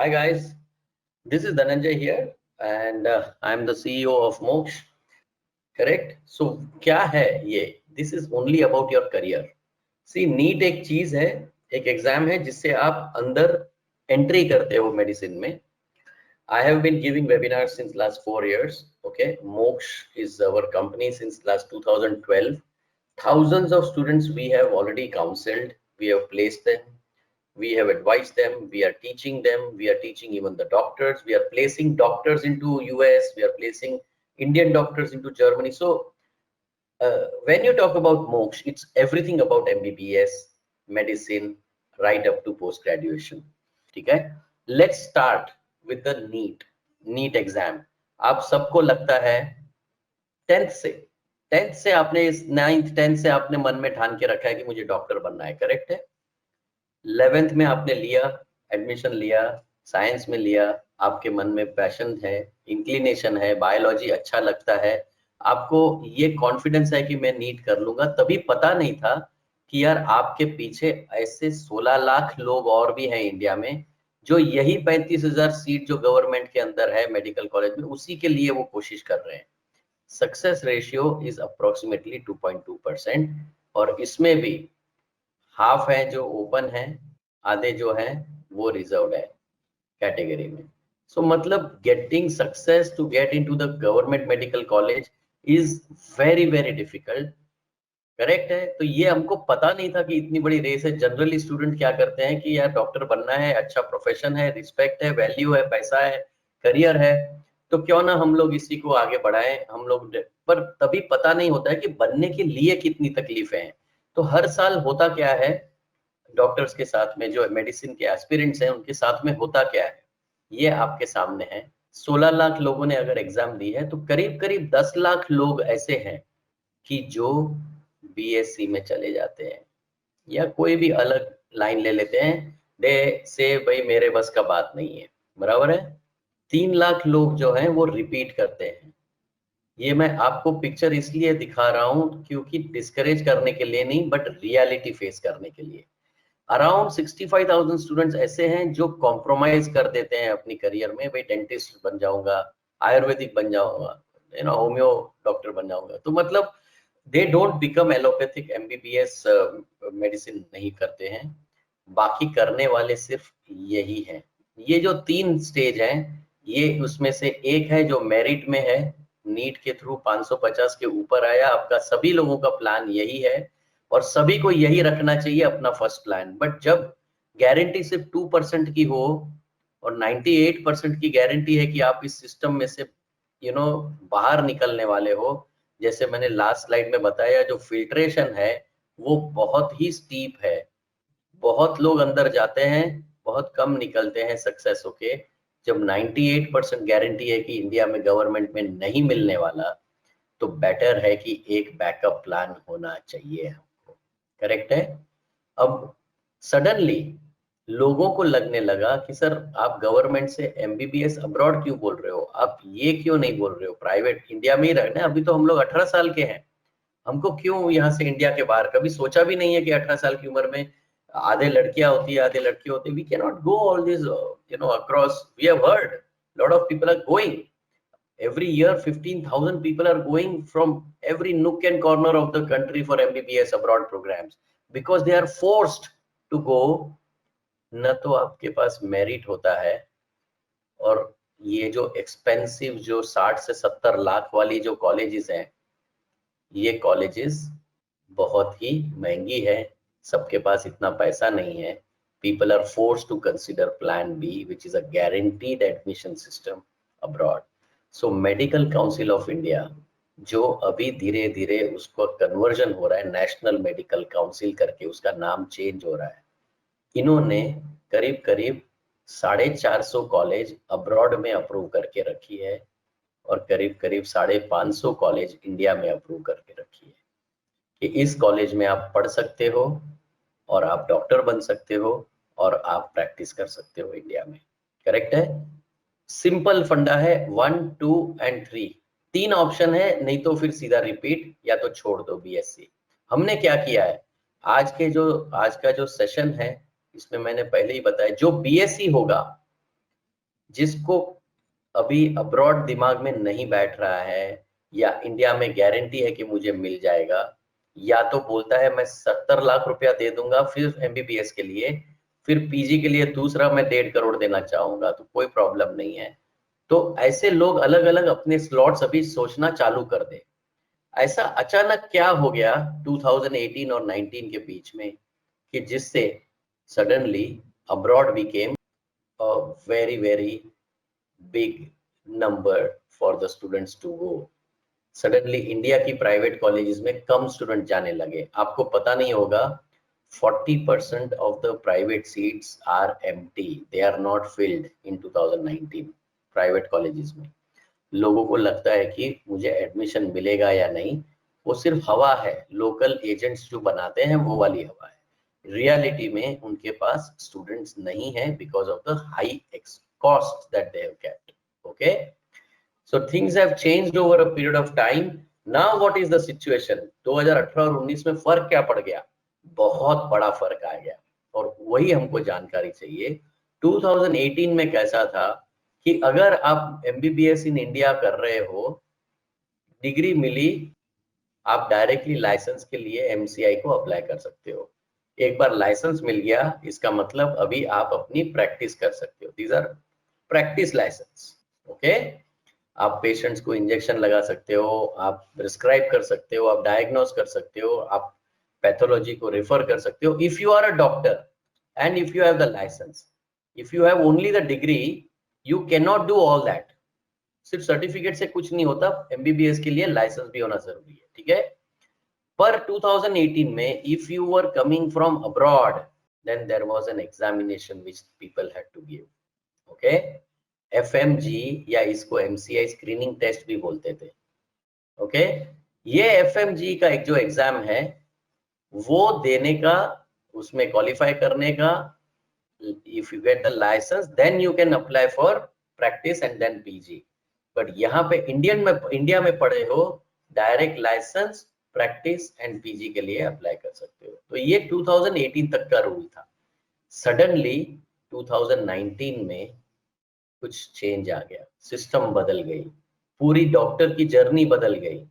Hi guys, this is Dhananjay here and I'm the CEO of Moksha, correct? So क्या है ये? This is only about your career. See, NEET एक चीज है, एक exam है जिससे आप अंदर एंट्री करते हो मेडिसिन में. I have been giving webinars since last 4 years. Okay, Moksha is our company since last 2012. Thousands of students we have already counseled, we have placed them. We have advised them, we are teaching them, we are teaching even the doctors, we are placing doctors into US, we are placing Indian doctors into Germany. So when you talk about Moksha, it's everything about MBBS, medicine, right up to post graduation. Okay, let's start with the NEET exam. आप सबको लगता है 10th से आपने इस 9th 10th से आपने मन में ठान के रखा है कि मुझे डॉक्टर बनना है, करेक्ट है? 11th में आपने लिया, एडमिशन लिया, साइंस में लिया, आपके मन में पैशन है, इंक्लिनेशन है, बायोलॉजी अच्छा लगता है, आपको ये कॉन्फिडेंस है कि मैं नीट कर लूंगा. तभी पता नहीं था कि यार आपके पीछे ऐसे 16 लाख लोग और भी हैं इंडिया में जो यही 35,000 सीट जो गवर्नमेंट के अंदर है मेडिकल कॉलेज में, उसी के लिए वो कोशिश कर रहे हैं. सक्सेस रेशियो इज अप्रोक्सीमेटली 2.2% और इसमें भी हाफ है जो ओपन है, आधे जो है वो रिजर्व है कैटेगरी में. सो मतलब getting success to get into the government medical college is very very difficult, correct है? तो ये हमको पता नहीं था कि इतनी बड़ी रेस है. जनरली स्टूडेंट क्या करते हैं कि यार डॉक्टर बनना है, अच्छा प्रोफेशन है, रिस्पेक्ट है, वैल्यू है, पैसा है, करियर है, तो क्यों ना हम लोग इसी को आगे बढ़ाएं हम लोग. पर तभी पता नहीं होता है कि बनने के लिए कितनी तकलीफें हैं. तो हर साल होता क्या है डॉक्टर्स के साथ में, जो मेडिसिन के एस्पिरेंट्स हैं उनके साथ में होता क्या है, ये आपके सामने है. 16 लाख लोगों ने अगर एग्जाम दी है तो करीब करीब 10 लाख लोग ऐसे हैं कि जो बीएससी में चले जाते हैं या कोई भी अलग लाइन ले लेते हैं. दे से भाई मेरे बस का बात नहीं है, बराबर है. 3 लाख लोग जो हैं वो रिपीट करते हैं. ये मैं आपको पिक्चर इसलिए दिखा रहा हूं क्योंकि डिस्करेज करने के लिए नहीं, बट रियलिटी फेस करने के लिए. अराउंड 65,000 स्टूडेंट्स ऐसे हैं जो कॉम्प्रोमाइज कर देते हैं अपनी करियर में. भाई डेंटिस्ट बन जाऊंगा, आयुर्वेदिक बन जाऊंगा, होम्यो डॉक्टर बन जाऊंगा. तो मतलब they don't become allopathic MBBS medicine नहीं करते हैं. बाकी करने वाले सिर्फ यही हैं. ये जो 3 स्टेज हैं ये उसमें से एक है जो मेरिट में है, नीट के थ्रू 550 के ऊपर आया. आपका सभी लोगों का प्लान यही है और सभी को यही रखना चाहिए अपना फर्स्ट प्लान. बट जब गारंटी सिर्फ 2% की हो और 98% की गारंटी है कि आप इस सिस्टम में से बाहर निकलने वाले हो, जैसे मैंने लास्ट स्लाइड में बताया, जो फिल्ट्रेशन है वो बहुत ही स्टीप है. बहुत लोग अंदर जाते हैं, बहुत कम निकलते हैं सक्सेस होके. जब 98% गारंटी है कि इंडिया में गवर्नमेंट में नहीं मिलने वाला, तो बेटर है कि एक बैकअप प्लान होना चाहिए हमको, करेक्ट है? अब सडनली लोगों को लगने लगा कि सर आप गवर्नमेंट से एमबीबीएस अब्रॉड क्यों बोल रहे हो, आप ये क्यों नहीं बोल रहे हो प्राइवेट इंडिया में ही रहना है. अभी तो हम लोग 18 साल के हैं, हमको क्यों यहाँ से इंडिया के बाहर. कभी सोचा भी नहीं है कि 18 साल की उम्र में आधे लड़कियां होती है आधे लड़के होते हैं. We can not go all this across. We have heard lot of people are going every year. 15,000 people are going from every nook and corner of the country for MBBS abroad programs because they are forced to go. न तो आपके पास merit होता है, और ये जो expensive जो 60 से 70 लाख वाली जो कॉलेजेस हैं, ये कॉलेजेस बहुत ही महंगी है. सबके पास इतना पैसा नहीं है. People are forced to consider plan B which is a guaranteed admission system abroad. So medical council of India, जो अभी धीरे धीरे उसको कन्वर्जन हो रहा है नेशनल मेडिकल काउंसिल करके, उसका नाम चेंज हो रहा है. इन्होंने करीब करीब 450 कॉलेज अब्रॉड में अप्रूव करके रखी है और करीब करीब 550 कॉलेज इंडिया में अप्रूव करके रखी है कि इस कॉलेज में आप पढ़ सकते हो और आप डॉक्टर बन सकते हो और आप प्रैक्टिस कर सकते हो इंडिया में, करेक्ट है? सिंपल फंडा है, 1, 2 एंड 3. 3 ऑप्शन है, नहीं तो फिर सीधा रिपीट या तो छोड़ दो बीएससी. हमने क्या किया है, आज का जो सेशन है इसमें मैंने पहले ही बताया, जो बीएससी होगा जिसको अभी अब्रॉड दिमाग में नहीं बैठ रहा है या इंडिया में गारंटी है कि मुझे मिल जाएगा, या तो बोलता है मैं 70 लाख रुपया दे दूंगा फिर एमबीबीएस के लिए, फिर पीजी के लिए दूसरा मैं 1.5 करोड़ देना चाहूंगा, तो कोई प्रॉब्लम नहीं है। तो ऐसे लोग अलग अलग अपने स्लॉट्स अभी सोचना चालू कर दे। ऐसा अचानक क्या हो गया 2018 और 19 के बीच में कि जिससे suddenly abroad became a very very big number for the students to go. Suddenly India की प्राइवेट कॉलेजेस में कम स्टूडेंट जाने लगे। आपको पता नहीं होगा 40% of the private seats are empty, they are not filled in 2019 private colleges में। लोगों को लगता है कि मुझे एडमिशन मिलेगा या नहीं, वो सिर्फ हवा है, लोकल एजेंट्स जो बनाते हैं वो वाली हवा है। रियलिटी में उनके पास स्टूडेंट्स नहीं है because of the high cost that they have kept. Okay, so things have changed over a period of time. Now what is the situation? 2018 और 19 में फर्क क्या पड़ गया? बहुत बड़ा फर्क आ गया, और वही हमको जानकारी चाहिए। 2018 में कैसा था कि अगर आप एमबीबीएस इन इंडिया कर रहे हो, डिग्री मिली, आप डायरेक्टली लाइसेंस के लिए एमसीआई को अप्लाई कर सकते हो। एक बार लाइसेंस मिल गया, इसका मतलब अभी आप अपनी प्रैक्टिस कर सकते हो। These are practice license. Okay, आप पेशेंट्स को इंजेक्शन लगा सकते हो, आप प्रिस्क्राइब कर सकते हो, आप डायग्नोस कर सकते हो, आप पैथोलॉजी को रेफर कर सकते हो if you are a doctor and if you have the license. If you have only the degree, you can not do all that. सिर्फ सर्टिफिकेट से कुछ नहीं होता, एमबीबीएस के लिए लाइसेंस भी होना जरूरी है, ठीक है। पर 2018 में if you were coming from abroad, then there was an examination which people had to give. Okay, FMG या इसको एमसीआई स्क्रीनिंग टेस्ट भी बोलते थे। ओके, ये एफएमजी का एक जो एग्जाम है वो देने का, उसमें क्वालिफाई करने का, if you get the license then you can apply for practice and then PG. But यहाँ पे इंडिया में पढ़े हो, direct license, practice and PG के लिए अप्लाई कर सकते हो। तो ये 2018 तक का रूल था। सडनली 2019 में कुछ चेंज आ गया, सिस्टम बदल गई, पूरी डॉक्टर की जर्नी बदल गई।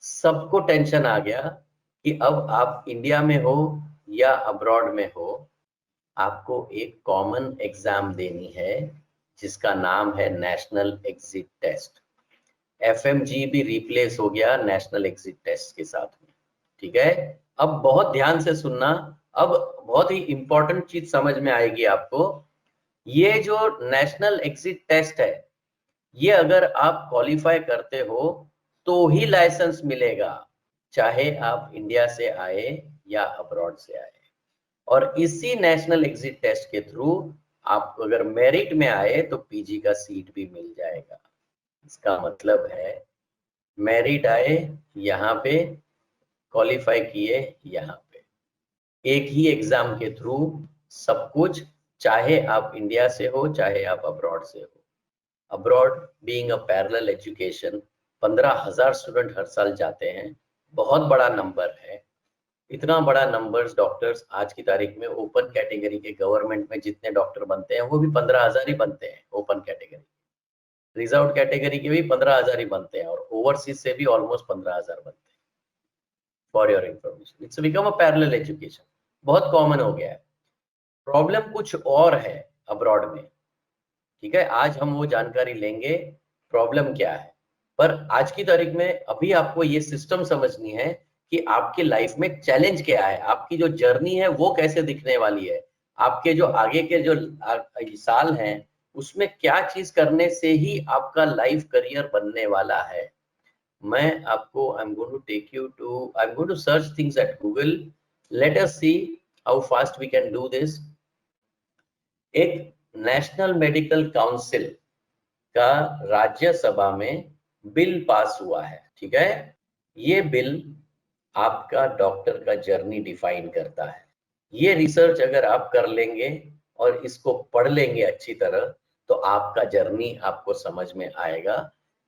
सबको टेंशन आ गया कि अब आप इंडिया में हो या अब्रॉड में हो, आपको एक कॉमन एग्जाम देनी है जिसका नाम है नेशनल एग्जिट टेस्ट। एफएमजी भी रिप्लेस हो गया नेशनल एग्जिट टेस्ट के साथ में, ठीक है। अब बहुत ध्यान से सुनना, अब बहुत ही इंपॉर्टेंट चीज समझ में आएगी आपको। ये जो नेशनल एग्जिट टेस्ट है, ये अगर आप क्वालिफाई करते हो तो ही लाइसेंस मिलेगा, चाहे आप इंडिया से आए या अब्रॉड से आए। और इसी नेशनल एग्जिट टेस्ट के थ्रू आप अगर मेरिट में आए तो पीजी का सीट भी मिल जाएगा। इसका मतलब है मेरिट आए यहाँ पे, क्वालिफाई किए यहाँ पे, एक ही एग्जाम के थ्रू सब कुछ, चाहे आप इंडिया से हो चाहे आप अब्रॉड से हो। Abroad being a parallel education, 15,000 student हर साल जाते हैं, बहुत बड़ा नंबर है। इतना बड़ा नंबर्स डॉक्टर्स आज की तारीख में ओपन कैटेगरी के गवर्नमेंट में जितने डॉक्टर बनते हैं वो भी 15,000 ही बनते हैं। ओपन कैटेगरी, रिजर्व कैटेगरी के भी 15,000 ही बनते हैं, और ओवरसीज से भी ऑलमोस्ट 15,000 बनते हैं। For your information, it's become a parallel education, बहुत कॉमन हो गया है। प्रॉब्लम कुछ और है अब्रॉड में, ठीक है, आज हम वो जानकारी लेंगे प्रॉब्लम क्या है। पर आज की तारीख में अभी आपको ये सिस्टम समझनी है कि आपकी लाइफ में चैलेंज क्या है, आपकी जो जर्नी है वो कैसे दिखने वाली है, आपके जो आगे के जो साल हैं उसमें क्या चीज करने से ही आपका लाइफ करियर बनने वाला है। मैं आपको I am going to take you to, I am going to search things at Google, let us see how fast we can do this. एक नेशनल मेडिकल काउंसिल का राज्यसभा में बिल पास हुआ है, ठीक है। ये बिल आपका डॉक्टर का जर्नी डिफाइन करता है। ये रिसर्च अगर आप कर लेंगे और इसको पढ़ लेंगे अच्छी तरह, तो आपका जर्नी आपको समझ में आएगा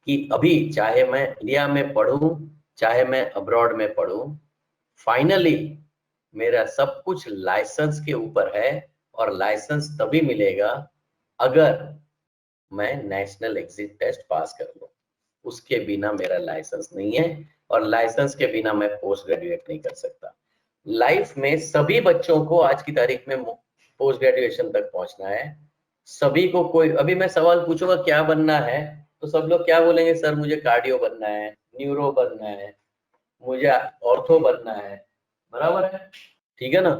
कि अभी चाहे मैं इंडिया में पढ़ूं चाहे मैं अब्रॉड में पढ़ूं, फाइनली मेरा सब कुछ लाइसेंस के ऊपर है। और लाइसेंस तभी मिलेगा अगर मैं नेशनल एग्जिट टेस्ट पास कर लूं, उसके बिना मेरा लाइसेंस नहीं है, और लाइसेंस के बिना मैं पोस्ट ग्रेजुएट नहीं कर सकता। लाइफ में सभी बच्चों को आज की तारीख में पोस्ट ग्रेजुएशन तक पहुंचना है। सभी को, कोई अभी मैं सवाल पूछूंगा क्या बनना है, तो सब लोग क्या बोलेंगे, सर मुझे कार्डियो बनना है, न्यूरो बनना है, मुझे ऑर्थो बनना है, बराबर है, ठीक है ना।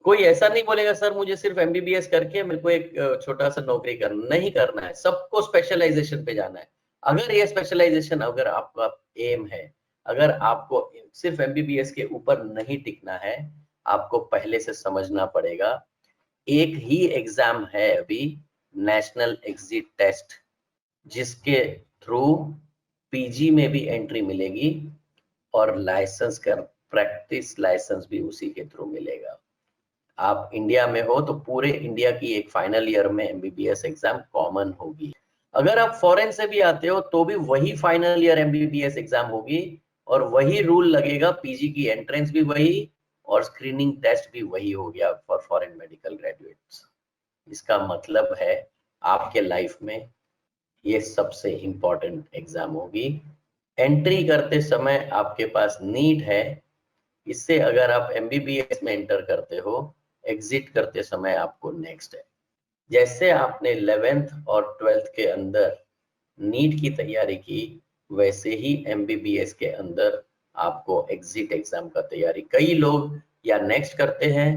कोई ऐसा नहीं बोलेगा सर मुझे सिर्फ एमबीबीएस करके मेरे को एक छोटा सा नौकरी करना, नहीं करना है, सबको स्पेशलाइजेशन पे जाना है। अगर ये स्पेशलाइजेशन, अगर आपका एम है, अगर आपको सिर्फ एमबीबीएस के ऊपर नहीं टिकना है, आपको पहले से समझना पड़ेगा एक ही एग्जाम है अभी, नेशनल एग्जिट टेस्ट, जिसके थ्रू पीजी में भी एंट्री मिलेगी और लाइसेंस कर प्रैक्टिस लाइसेंस भी उसी के थ्रू मिलेगा। आप इंडिया में हो तो पूरे इंडिया की एक फाइनल ईयर में एमबीबीएस एग्जाम कॉमन होगी। अगर आप फॉरेन से भी आते हो तो भी वही फाइनल ईयर एमबीबीएस एग्जाम होगी, और वही रूल लगेगा, पीजी की एंट्रेंस भी वही और स्क्रीनिंग टेस्ट भी वही हो गया फॉर फॉरेन मेडिकल ग्रेजुएट्स। इसका मतलब है आपके लाइफ में ये सबसे इंपॉर्टेंट एग्जाम होगी। एंट्री करते समय आपके पास नीट है, इससे अगर आप एमबीबीएस में एंटर करते हो, एग्जिट करते समय आपको नेक्स्ट है। जैसे आपने 11th और 12th के अंदर नीट की तैयारी की, वैसे ही एमबीबीएस के अंदर आपको एग्जिट एग्जाम का तैयारी, कई लोग या नेक्स्ट करते हैं,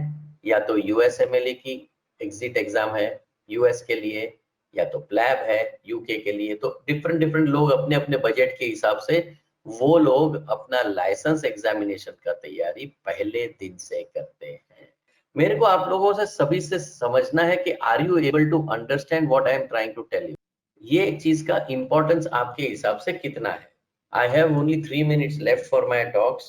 या तो यूएसएमएलए की एग्जिट एग्जाम है यूएस के लिए, या तो प्लैब है यूके के लिए। तो डिफरेंट डिफरेंट लोग अपने अपने बजट के हिसाब से वो लोग अपना लाइसेंस एग्जामिनेशन का तैयारी पहले दिन से करते हैं। मेरे को आप लोगों से सभी से समझना है कि are you able to understand what I am trying to tell you, ये चीज का इंपॉर्टेंस आपके हिसाब से कितना है। I have only 3 minutes left for my talks,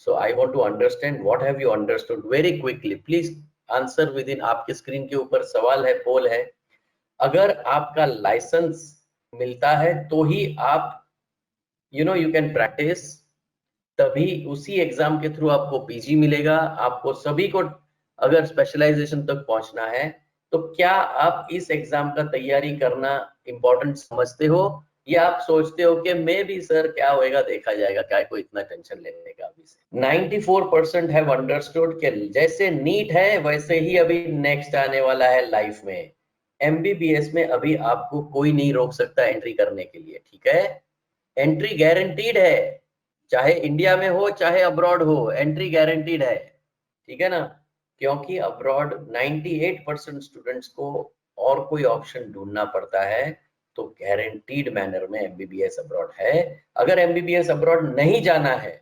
so I want to understand what have you understood very quickly. Please answer with in. आपके screen के ऊपर सवाल है, पोल है। अगर आपका लाइसेंस मिलता है तो ही आप यू कैन प्रैक्टिस, तभी उसी एग्जाम के थ्रू आपको पीजी मिलेगा। आपको सभी को अगर स्पेशलाइजेशन तक पहुंचना है, तो क्या आप इस एग्जाम का तैयारी करना इंपॉर्टेंट समझते हो, या आप सोचते हो कि मैं भी सर क्या होएगा देखा जाएगा, क्या को इतना टेंशन लेने का। अभी से 94% हैव अंडरस्टूड कि जैसे नीट है वैसे ही अभी नेक्स्ट आने वाला है लाइफ में। एमबीबीएस में अभी आपको कोई नहीं रोक सकता एंट्री करने के लिए, ठीक है। एंट्री गारंटीड है, चाहे इंडिया में हो चाहे अब्रॉड हो, एंट्री गारंटीड है, ठीक है ना। क्योंकि अब्रॉड 98% स्टूडेंट्स को और कोई ऑप्शन ढूंढना पड़ता है, तो गारंटीड मैनर में एमबीबीएस अब्रॉड है। अगर एमबीबीएस अब्रॉड नहीं जाना है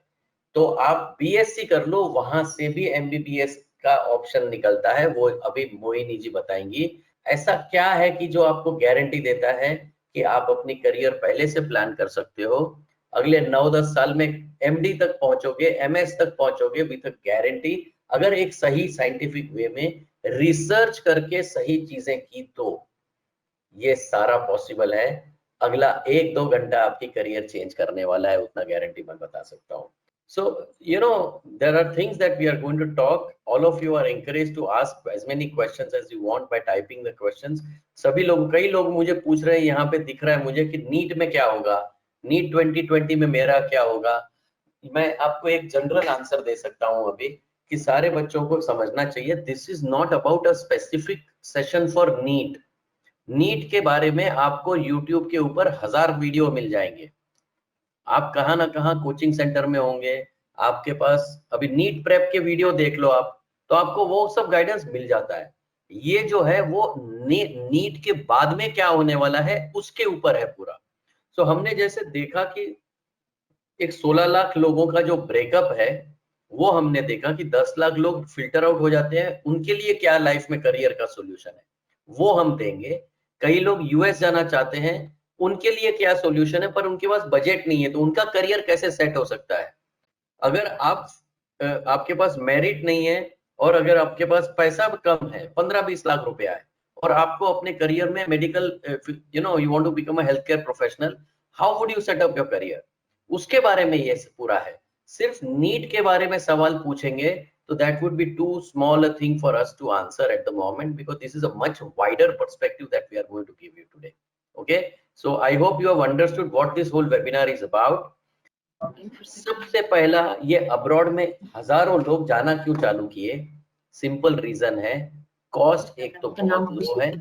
तो आप बीएससी कर लो, वहां से भी एमबीबीएस का ऑप्शन निकलता है, वो अभी मोहिनी जी बताएंगी। ऐसा क्या है कि जो आपको गारंटी देता है कि आप अपनी करियर पहले से प्लान कर सकते हो, अगले 9-10 साल में एमडी तक पहुंचोगे, एमएस तक पहुंचोगे विथ गारंटी, अगर एक सही साइंटिफिक वे में रिसर्च करके सही चीजें की तो ये सारा पॉसिबल है। अगला 1-2 घंटा आपकी करियर चेंज करने वाला है, उतना गारंटी मैं बता सकता हूँ। So, there are things that we are going to talk. All of you are encouraged to ask as many questions as you want by typing the questions. सभी लोग, कई लोग मुझे पूछ रहे हैं, यहाँ पे दिख रहा है मुझे कि नीट में क्या होगा, नीट 2020 में मेरा क्या होगा। मैं आपको एक जनरल आंसर दे सकता हूँ अभी, कि सारे बच्चों को समझना चाहिए, this is not about a specific session for NEET. NEET के बारे में आपको यूट्यूब के ऊपर 1000 वीडियो मिल जाएंगे, आप कहाँ ना कहाँ कोचिंग सेंटर में होंगे, आपके पास अभी नीट प्रेप के वीडियो देख लो आप, तो आपको वो सब गाइडेंस मिल जाता है। ये जो है वो नीट के बाद में क्या होने वाला है उसके ऊपर है पूरा। सो हमने जैसे देखा कि एक 16 लाख लोगों का जो ब्रेकअप है, वो हमने देखा कि 10 लाख लोग फिल्टर आउट हो जाते हैं, उनके लिए क्या लाइफ में करियर का सॉल्यूशन है वो हम देंगे। कई लोग यूएस जाना चाहते हैं, उनके लिए क्या सॉल्यूशन है, पर उनके पास बजट नहीं है, तो उनका करियर कैसे सेट हो सकता है। अगर आपके पास मेरिट नहीं है, और अगर आपके पास पैसा कम है, 15-20 लाख रुपया है, और आपको अपने करियर में medical, you want to become a health care professional, how would you set up your career, उसके बारे में ये पूरा है। सिर्फ नीट के बारे में सवाल पूछेंगे तो that would be too small a thing for us to answer at the moment, because this is a much wider perspective that we are going to give you today. Okay, so I hope you have understood what this whole webinar is about. सबसे पहला, ये abroad में हजारों लोग जाना क्यों चालू किए? सिंपल रीजन है, कॉस्ट एक तो बहुत लो है।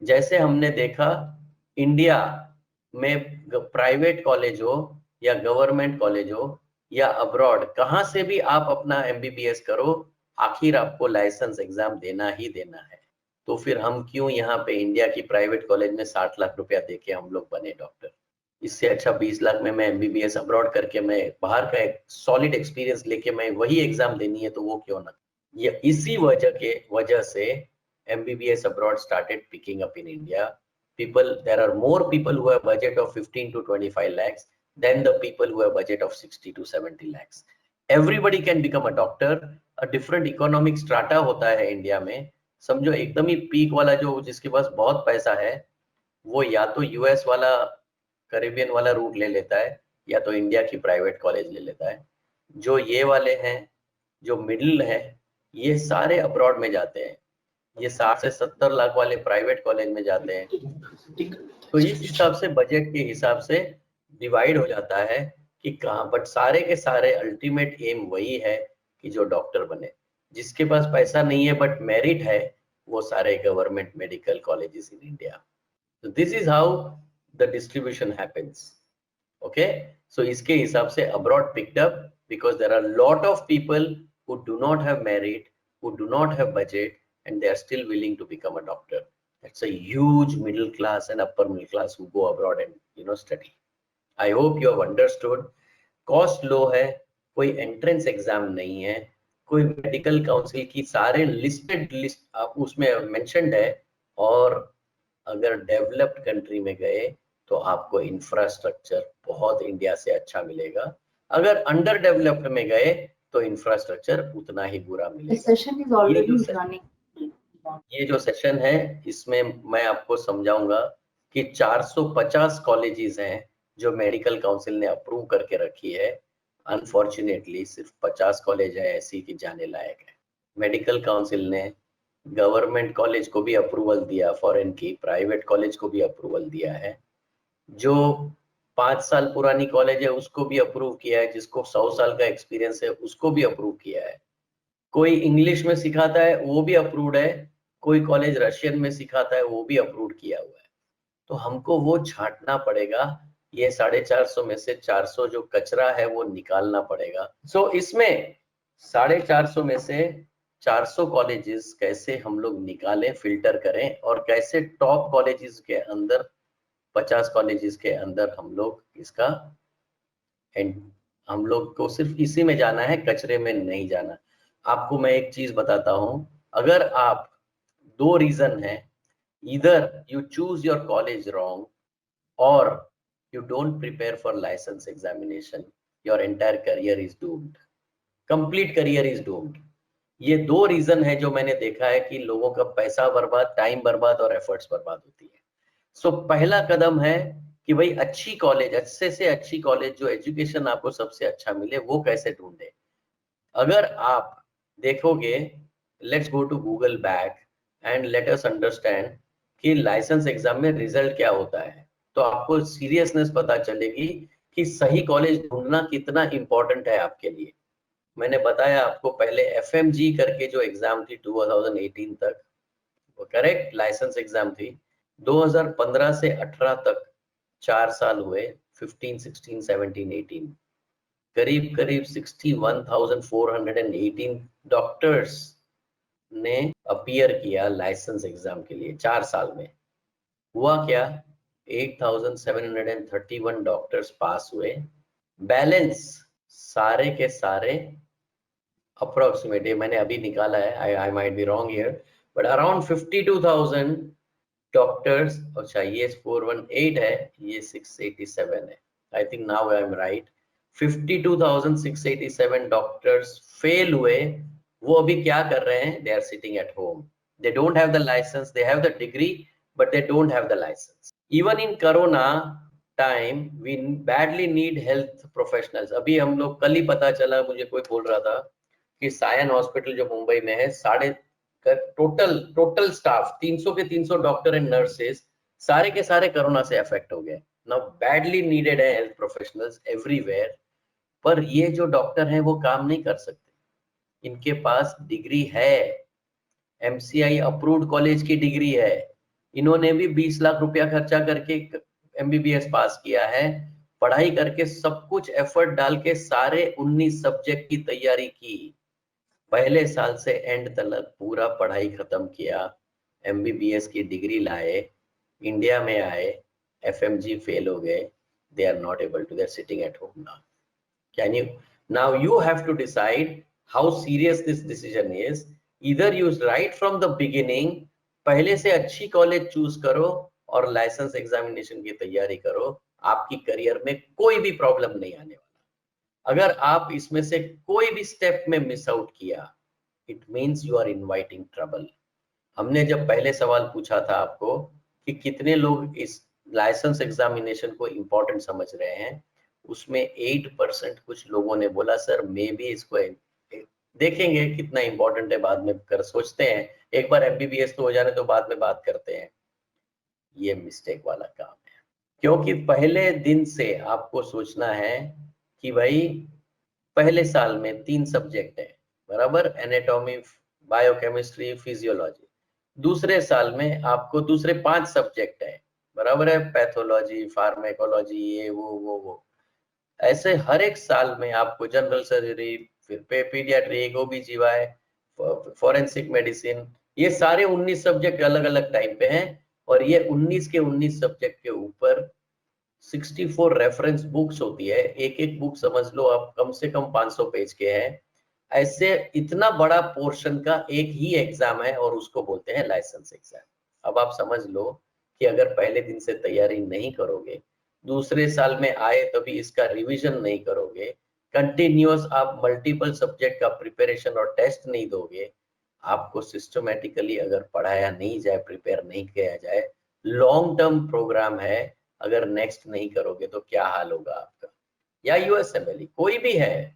जैसे हमने देखा इंडिया में प्राइवेट कॉलेज हो या गवर्नमेंट कॉलेज हो या अब्रॉड, कहां से भी आप अपना एमबीबीएस करो, आखिर आपको लाइसेंस एग्जाम देना ही देना है। तो फिर हम क्यों यहाँ पे इंडिया की प्राइवेट कॉलेज में 60 लाख रुपया देके हम लोग बने डॉक्टर? इससे अच्छा 20 लाख में मैं एमबीबीएस अब्रॉड करके मैं बाहर का एक सॉलिड एक्सपीरियंस लेके मैं वही एग्जाम देनी है, तो वो क्यों ना। ये इसी वजह से MBBS abroad started picking up in India. There are more people who have budget of 15 to 25 lakhs than the people who have budget of 60 to 70 lakhs. Everybody can become a doctor. A different economic strata होता है India में। समझो एकदम ही peak वाला जो जिसके पास बहुत पैसा है, वो या तो यूएस वाला कैरिबियन वाला रूट ले लेता है या तो इंडिया की प्राइवेट कॉलेज ले लेता है। जो ये वाले हैं, जो मिडिल है, ये सारे अब्रॉड में जाते हैं। ये 60 से 70 लाख वाले प्राइवेट कॉलेज में जाते हैं। तो इस हिसाब से बजट के हिसाब से डिवाइड हो जाता है कि कहाँ, बट सारे के सारे अल्टीमेट एम वही है कि जो डॉक्टर बने। जिसके पास पैसा नहीं है बट मेरिट है, वो सारे government medical colleges in India. So this is how the distribution happens. Okay, so इसके हिसाब से abroad picked up because there are a lot of people who do not have merit, who do not have budget, and they are still willing to become a doctor. That's a huge middle class and upper middle class who go abroad and study. I hope you have understood. Cost low है, कोई entrance exam नहीं है, कोई medical council की सारे list आप उसमें mentioned है। और अगर डेवलप्ड कंट्री में गए तो आपको इंफ्रास्ट्रक्चर बहुत इंडिया से अच्छा मिलेगा। अगर अंडर डेवलप्ड में गए तो इंफ्रास्ट्रक्चर उतना ही बुरा मिलेगा। ये जो सेशन है इसमें मैं आपको समझाऊंगा कि 450 कॉलेजेस हैं जो मेडिकल काउंसिल ने अप्रूव करके रखी है। अनफॉर्चुनेटली सिर्फ 50 कॉलेज है ऐसी कि जाने लायक है। मेडिकल काउंसिल ने गवर्नमेंट कॉलेज को भी अप्रूवल दिया, फॉरेन की प्राइवेट कॉलेज को भी अप्रूवल दिया है। जो 5 साल पुरानी कॉलेज है उसको भी अप्रूव किया है, जिसको 100 साल का एक्सपीरियंस है उसको भी अप्रूव किया है। कोई इंग्लिश में सिखाता है वो भी अप्रूव्ड है, कोई कॉलेज रशियन में सिखाता है वो भी अप्रूव किया हुआ है। तो हमको वो छांटना पड़ेगा, ये 450 में से 400 जो कचरा है वो निकालना पड़ेगा। सो इसमें 450 में से 400 कॉलेजेस कैसे हम लोग निकालें, फिल्टर करें, और कैसे टॉप कॉलेजेस के अंदर 50 कॉलेजेस के अंदर हम लोग इसका हम लोग को सिर्फ इसी में जाना है, कचरे में नहीं जाना। आपको मैं एक चीज बताता हूं, अगर आप दो रीजन है, either you choose your college wrong or you don't prepare for license examination, your entire career is doomed, complete career is doomed। ये दो रीजन है जो मैंने देखा है कि लोगों का पैसा बर्बाद, टाइम बर्बाद और एफर्ट्स बर्बाद होती है। सो पहला कदम है कि भाई अच्छी कॉलेज, अच्छे से अच्छी कॉलेज जो एजुकेशन आपको सबसे अच्छा मिले वो कैसे ढूंढे। अगर आप देखोगे, let's go to Google back and let us understand कि लाइसेंस एग्जाम में रिजल्ट क्या होता है, तो आपको सीरियसनेस पता चलेगी कि सही कॉलेज ढूंढना कितना इंपॉर्टेंट है आपके लिए। मैंने बताया आपको पहले एफएमजी करके जो एग्जाम थी 2018 तक, वो करेक्ट लाइसेंस एग्जाम थी। 2015 से 18 तक 4 साल हुए, 15, 16, 17, 18, करीब करीब 61,418 डॉक्टर्स ने अपीयर किया लाइसेंस एग्जाम के लिए 4 साल में। हुआ क्या, 8,731 डॉक्टर्स पास हुए, बैलेंस सारे के सारे अप्रोक्सीमेटली मैंने अभी निकाला है, I might be wrong here, but around 52,000 doctors. अच्छा ये 418 है, ये 687 है, I think now I am right. 52,687 doctors fail हुए। वो अभी क्या कर रहे हैं, they are sitting at home, they don't have the license, they have the degree but they don't have the license. Even in corona time we badly need health professionals. अभी हम लोग कल ही पता चला, मुझे कोई बोल रहा था कि सायन हॉस्पिटल जो मुंबई में है, टोटल स्टाफ 300 के 300 डॉक्टर एंड नर्सेस सारे के सारे कोरोना से अफेक्ट हो गए। नाउ बैडली नीडेड है हेल्थ प्रोफेशनल्स एवरीवेयर, पर ये जो डॉक्टर हैं वो काम नहीं कर सकते। इनके पास डिग्री है, एमसीआई अप्रूव्ड कॉलेज की डिग्री है, इन्होंने भी 20 लाख रुपया खर्चा करके एमबीबीएस पास किया है, पढ़ाई करके सब कुछ एफर्ट डाल के सारे 19 सब्जेक्ट की तैयारी की, पहले साल से एंड तक पूरा पढ़ाई खत्म किया, एमबीबीएस की डिग्री लाए, इंडिया में आए, एफएमजी फेल हो गए, they are not able to, they are sitting at home now. Can you, now you have to decide how serious this decision is. Either you right from the beginning, पहले से अच्छी college choose करो और licence examination की तैयारी करो, आपकी career में कोई भी प्रॉब्लम नहीं आने वाला। अगर आप इसमें से कोई भी स्टेप में मिस आउट किया, it means you are inviting trouble. हमने जब पहले सवाल पूछा था आपको कि कितने लोग इस लाइसेंस एग्जामिनेशन को इम्पोर्टेंट समझ रहे हैं, उसमें 8% कुछ लोगों ने बोला सर मैं भी इसको देखेंगे कितना इम्पोर्टेंट है, बाद में कर सोचते हैं, एक बार एमबीबीएस तो हो जाने तो बाद में बात करते हैं। ये मिस्टेक वाला काम है, क्योंकि पहले दिन से आपको सोचना है कि भाई पहले साल में 3 सब्जेक्ट है बराबर, एनाटॉमी, बायोकेमिस्ट्री, फिजियोलॉजी। दूसरे साल में आपको दूसरे 5 सब्जेक्ट है बराबर है, पैथोलॉजी, फार्मेकोलॉजी, ये वो ऐसे हर एक साल में आपको जनरल सर्जरी, फिर पीडियाट्रिक, ओबीजीवाई, फॉरेंसिक मेडिसिन, ये सारे 19 सब्जेक्ट अलग अलग टाइम पे हैं, और ये 19 के 19 सब्जेक्ट के ऊपर 64 रेफरेंस बुक्स होती है, एक एक बुक समझ लो आप कम से कम 500 पेज के हैं। ऐसे इतना बड़ा पोर्शन का एक ही एग्जाम है और उसको बोलते हैं लाइसेंस एग्जाम। अब आप समझ लो कि अगर पहले दिन से तैयारी नहीं करोगे, दूसरे साल में आए तभी इसका रिवीजन नहीं करोगे, कंटिन्यूअस आप मल्टीपल सब्जेक्ट का प्रिपरेशन और टेस्ट नहीं दोगे, आपको सिस्टमेटिकली अगर पढ़ाया नहीं जाए, प्रिपेयर नहीं किया जाए, लॉन्ग टर्म प्रोग्राम है, अगर नेक्स्ट नहीं करोगे तो क्या हाल होगा आपका। या यूएसएमएलई कोई भी है,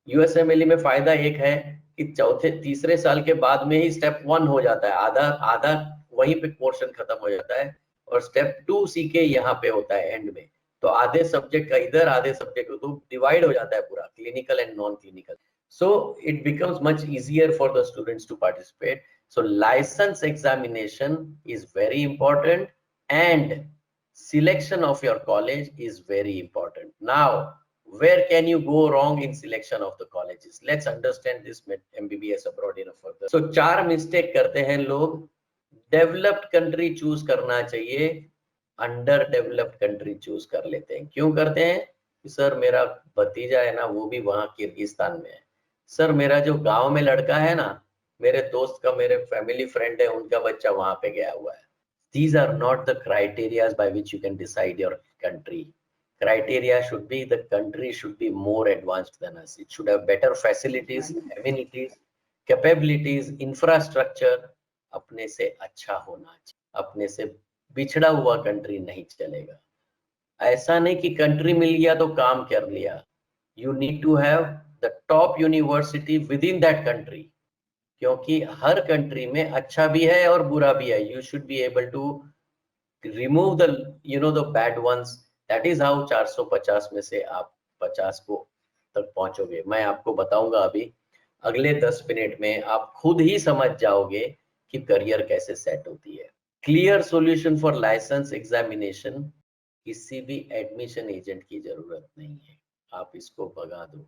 यूएसएमएलई में फायदा एक है कि चौथे तीसरे साल के बाद में ही स्टेप 1 हो जाता है, आधा आधा वहीं पे पोर्शन खत्म हो जाता है, और स्टेप 2 सीके यहाँ पे होता है एंड में, तो आधे सब्जेक्ट का इधर, आधे सब्जेक्ट तो डिवाइड हो जाता है पूरा, clinical and non clinical, so it becomes much easier for the students to participate. So license examination is very important, and selection of your college is very important. Now where can you go wrong in selection of the colleges? Let's understand this MBBS abroad in a further. So 4 mistake करते हैं लोग। Developed country choose करना चाहिए, under developed country choose कर लेते हैं। क्यों करते हैं कि सर मेरा भतीजा है ना, वो भी वहां किर्गिस्तान में है, सर मेरा जो गांव में लड़का है ना, मेरे दोस्त का, मेरे फैमिली फ्रेंड है, उनका बच्चा वहां पे गया हुआ है। These are not the criteria by which you can decide your country. Criteria should be the country should be more advanced than us. It should have better facilities, amenities, capabilities, infrastructure. अपने से अच्छा होना चाहिए, अपने से बिछड़ा हुआ country नहीं चलेगा। ऐसा नहीं कि कंट्री मिल गया तो काम कर लिया। You need to have the top university within that country, क्योंकि हर कंट्री में अच्छा भी है और बुरा भी है। You should be able to remove the the bad ones. That is how 450 में से आप 50 को तक पहुंचोगे। मैं आपको बताऊंगा अभी अगले 10 मिनट में, आप खुद ही समझ जाओगे कि करियर कैसे सेट होती है। Clear solution for license examination, किसी भी एडमिशन एजेंट की जरूरत नहीं है, आप इसको भगा दो।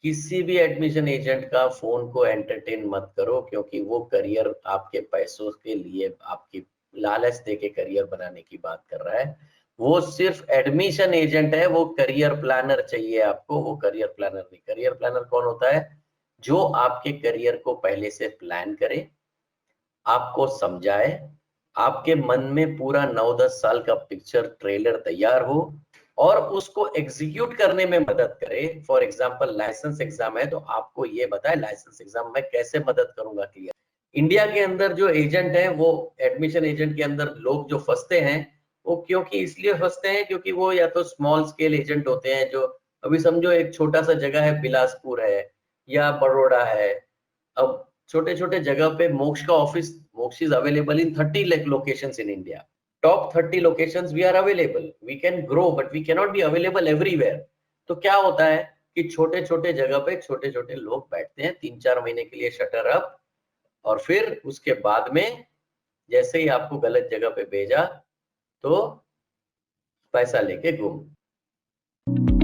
किसी भी एडमिशन एजेंट का फोन को एंटरटेन मत करो, क्योंकि वो करियर आपके पैसों के लिए आपकी लालच देके करियर बनाने की बात कर रहा है। वो सिर्फ एडमिशन एजेंट है, वो करियर प्लानर चाहिए आपको, वो करियर प्लानर नहीं। करियर प्लानर कौन होता है? जो आपके करियर को पहले से प्लान करे, आपको समझाए, आपके मन में पूरा 9-10 साल का पिक्चर ट्रेलर तैयार हो और उसको एग्जीक्यूट करने में मदद करे। फॉर एग्जांपल लाइसेंस एग्जाम है तो आपको ये बताए लाइसेंस एग्जाम में कैसे मदद करूंगा क्लियर। इंडिया के अंदर जो एजेंट है, वो एडमिशन एजेंट के अंदर लोग जो फंसते हैं, वो क्योंकि इसलिए फंसते हैं क्योंकि वो या तो स्मॉल स्केल एजेंट होते हैं, जो अभी समझो एक छोटा सा जगह है, बिलासपुर है या बड़ोड़ा है। अब छोटे छोटे जगह पे मोक्ष का office, Moksh is available in 30 locations in India. Top 30 locations we are available, we can grow but we can not be available everywhere. तो क्या होता है कि छोटे छोटे जगह पे छोटे छोटे लोग बैठते हैं 3-4 महीने के लिए शटर अप, और फिर उसके बाद में जैसे ही आपको गलत जगह पे भेजा तो पैसा लेके गुम।